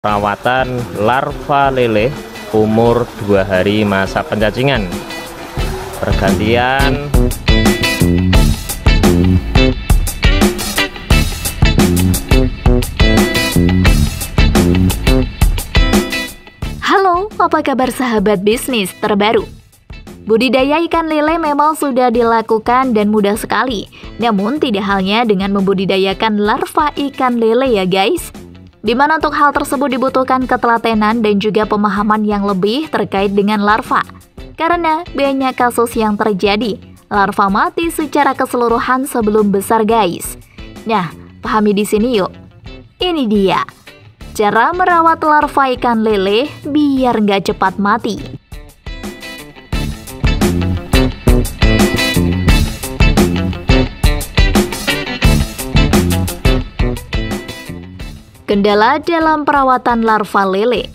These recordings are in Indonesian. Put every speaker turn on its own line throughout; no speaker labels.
Perawatan larva lele umur 2 hari masa pencacingan. Pergantian.
Halo, apa kabar sahabat bisnis terbaru? Budidaya ikan lele memang sudah dilakukan dan mudah sekali. Namun tidak halnya dengan membudidayakan larva ikan lele ya guys. Di mana untuk hal tersebut dibutuhkan ketelatenan dan juga pemahaman yang lebih terkait dengan larva. Karena banyak kasus yang terjadi, larva mati secara keseluruhan sebelum besar guys. Nah, pahami di sini yuk. Ini dia cara merawat larva ikan lele biar nggak cepat mati. Kendala dalam perawatan larva lele.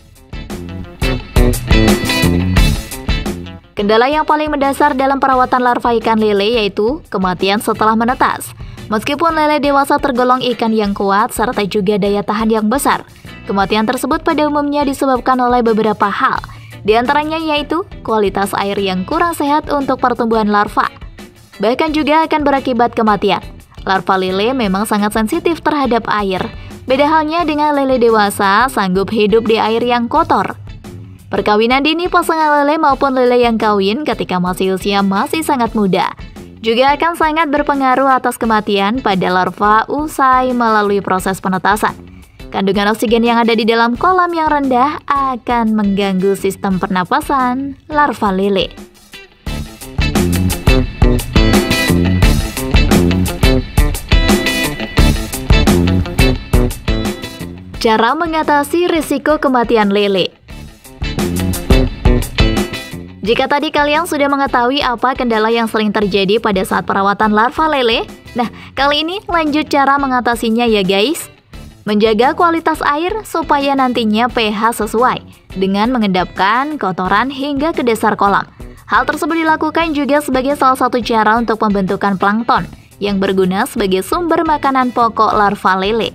Kendala yang paling mendasar dalam perawatan larva ikan lele yaitu kematian setelah menetas. Meskipun lele dewasa tergolong ikan yang kuat serta juga daya tahan yang besar, kematian tersebut pada umumnya disebabkan oleh beberapa hal. Di antaranya yaitu kualitas air yang kurang sehat untuk pertumbuhan larva. Bahkan juga akan berakibat kematian. Larva lele memang sangat sensitif terhadap air. Beda halnya dengan lele dewasa sanggup hidup di air yang kotor. Perkawinan dini pasangan lele maupun lele yang kawin ketika masih usia masih sangat muda juga akan sangat berpengaruh atas kematian pada larva usai melalui proses penetasan. Kandungan oksigen yang ada di dalam kolam yang rendah akan mengganggu sistem pernapasan larva lele. Cara mengatasi risiko kematian lele. Jika tadi kalian sudah mengetahui apa kendala yang sering terjadi pada saat perawatan larva lele, nah kali ini lanjut cara mengatasinya ya guys. Menjaga kualitas air supaya nantinya pH sesuai dengan mengendapkan kotoran hingga ke dasar kolam. Hal tersebut dilakukan juga sebagai salah satu cara untuk pembentukan plankton yang berguna sebagai sumber makanan pokok larva lele.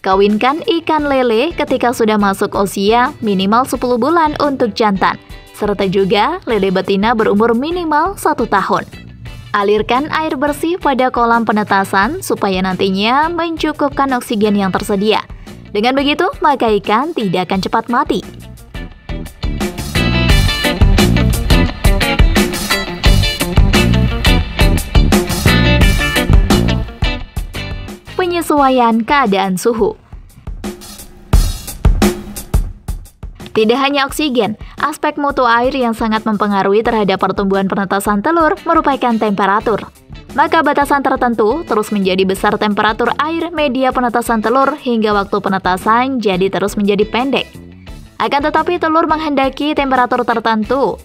Kawinkan ikan lele ketika sudah masuk usia minimal 10 bulan untuk jantan, serta juga lele betina berumur minimal 1 tahun. Alirkan air bersih pada kolam penetasan supaya nantinya mencukupkan oksigen yang tersedia. Dengan begitu, maka ikan tidak akan cepat mati. Penyesuaian keadaan suhu. Tidak hanya oksigen, aspek mutu air yang sangat mempengaruhi terhadap pertumbuhan penetasan telur merupakan temperatur. Maka batasan tertentu terus menjadi besar temperatur air media penetasan telur hingga waktu penetasan jadi terus menjadi pendek. Akan tetapi telur menghendaki temperatur tertentu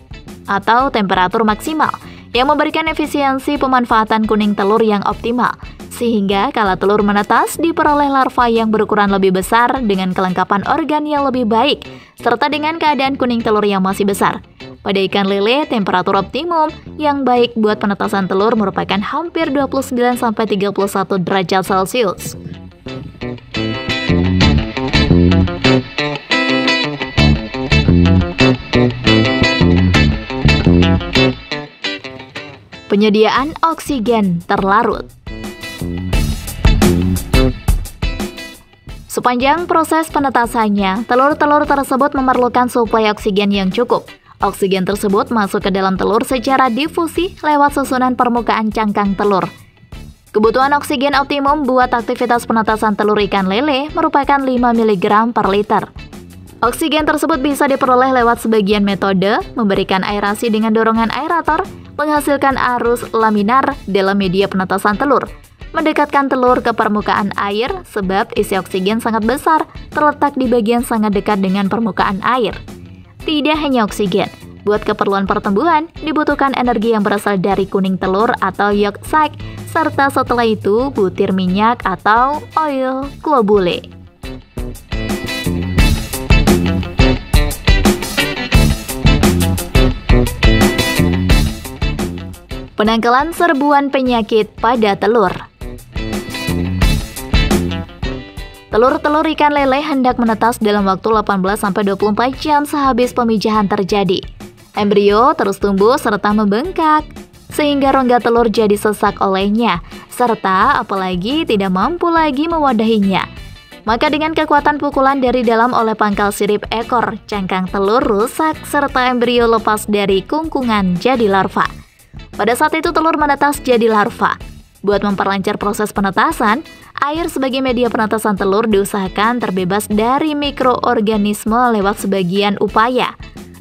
atau temperatur maksimal yang memberikan efisiensi pemanfaatan kuning telur yang optimal. Sehingga kala telur menetas diperoleh larva yang berukuran lebih besar dengan kelengkapan organ yang lebih baik, serta dengan keadaan kuning telur yang masih besar. Pada ikan lele, temperatur optimum yang baik buat penetasan telur merupakan hampir 29-31 derajat Celcius. Penyediaan oksigen terlarut. Sepanjang proses penetasannya, telur-telur tersebut memerlukan suplai oksigen yang cukup. Oksigen tersebut masuk ke dalam telur secara difusi lewat susunan permukaan cangkang telur. Kebutuhan oksigen optimum buat aktivitas penetasan telur ikan lele merupakan 5 mg per liter. Oksigen tersebut bisa diperoleh lewat sebagian metode, memberikan aerasi dengan dorongan aerator, menghasilkan arus laminar dalam media penetasan telur, mendekatkan telur ke permukaan air sebab isi oksigen sangat besar terletak di bagian sangat dekat dengan permukaan air. Tidak hanya oksigen, buat keperluan pertumbuhan dibutuhkan energi yang berasal dari kuning telur atau yolk sac, serta setelah itu butir minyak atau oil globule. Penangkalan serbuan penyakit pada telur. Telur-telur ikan lele hendak menetas dalam waktu 18-24 jam sehabis pemijahan terjadi. Embrio terus tumbuh serta membengkak, sehingga rongga telur jadi sesak olehnya, serta apalagi tidak mampu lagi mewadahinya. Maka dengan kekuatan pukulan dari dalam oleh pangkal sirip ekor, cangkang telur rusak serta embrio lepas dari kungkungan jadi larva. Pada saat itu telur menetas jadi larva. Buat memperlancar proses penetasan, air sebagai media penetasan telur diusahakan terbebas dari mikroorganisme lewat sebagian upaya.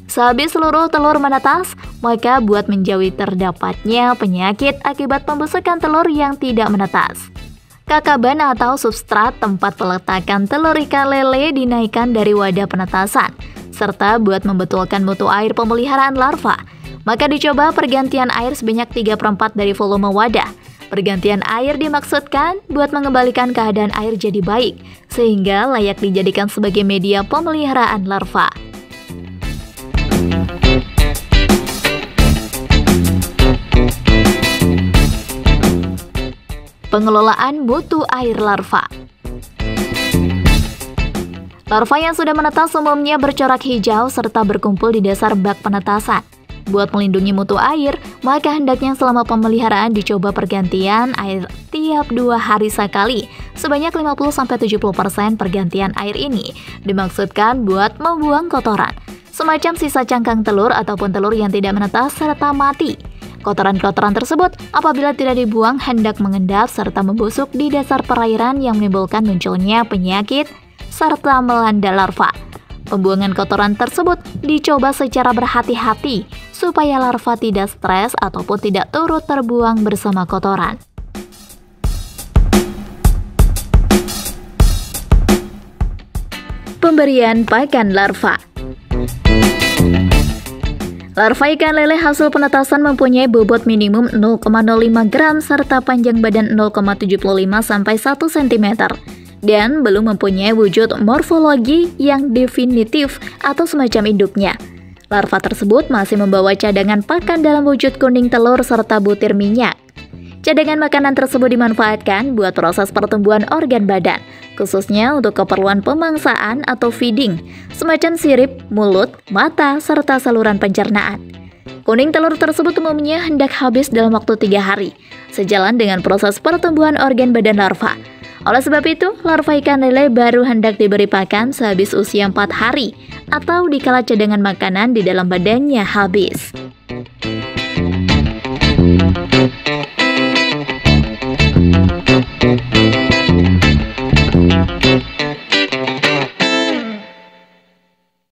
Sehabis seluruh telur menetas, maka buat menjauhi terdapatnya penyakit akibat pembusukan telur yang tidak menetas. Kakaban atau substrat tempat peletakan telur ikan lele dinaikkan dari wadah penetasan, serta buat membetulkan mutu air pemeliharaan larva, maka dicoba pergantian air sebanyak 3/4 dari volume wadah. Pergantian air dimaksudkan buat mengembalikan keadaan air jadi baik, sehingga layak dijadikan sebagai media pemeliharaan larva. Pengelolaan mutu air larva. Larva yang sudah menetas umumnya bercorak hijau serta berkumpul di dasar bak penetasan. Buat melindungi mutu air, maka hendaknya selama pemeliharaan dicoba pergantian air tiap 2 hari sekali. Sebanyak 50-70% pergantian air ini dimaksudkan buat membuang kotoran, semacam sisa cangkang telur ataupun telur yang tidak menetas serta mati. Kotoran-kotoran tersebut apabila tidak dibuang hendak mengendap serta membusuk di dasar perairan yang menimbulkan munculnya penyakit serta melanda larva. Pembuangan kotoran tersebut dicoba secara berhati-hati supaya larva tidak stres ataupun tidak turut terbuang bersama kotoran. Pemberian pakan larva. Larva ikan lele hasil penetasan mempunyai bobot minimum 0,05 gram serta panjang badan 0,75 sampai 1 cm. Dan belum mempunyai wujud morfologi yang definitif atau semacam induknya. Larva tersebut masih membawa cadangan pakan dalam wujud kuning telur serta butir minyak. Cadangan makanan tersebut dimanfaatkan buat proses pertumbuhan organ badan, khususnya untuk keperluan pemangsaan atau feeding, semacam sirip, mulut, mata, serta saluran pencernaan. Kuning telur tersebut umumnya hendak habis dalam waktu 3 hari, sejalan dengan proses pertumbuhan organ badan larva. Oleh sebab itu, larva ikan lele baru hendak diberi pakan sehabis usia 4 hari atau dikala cadangan makanan di dalam badannya habis.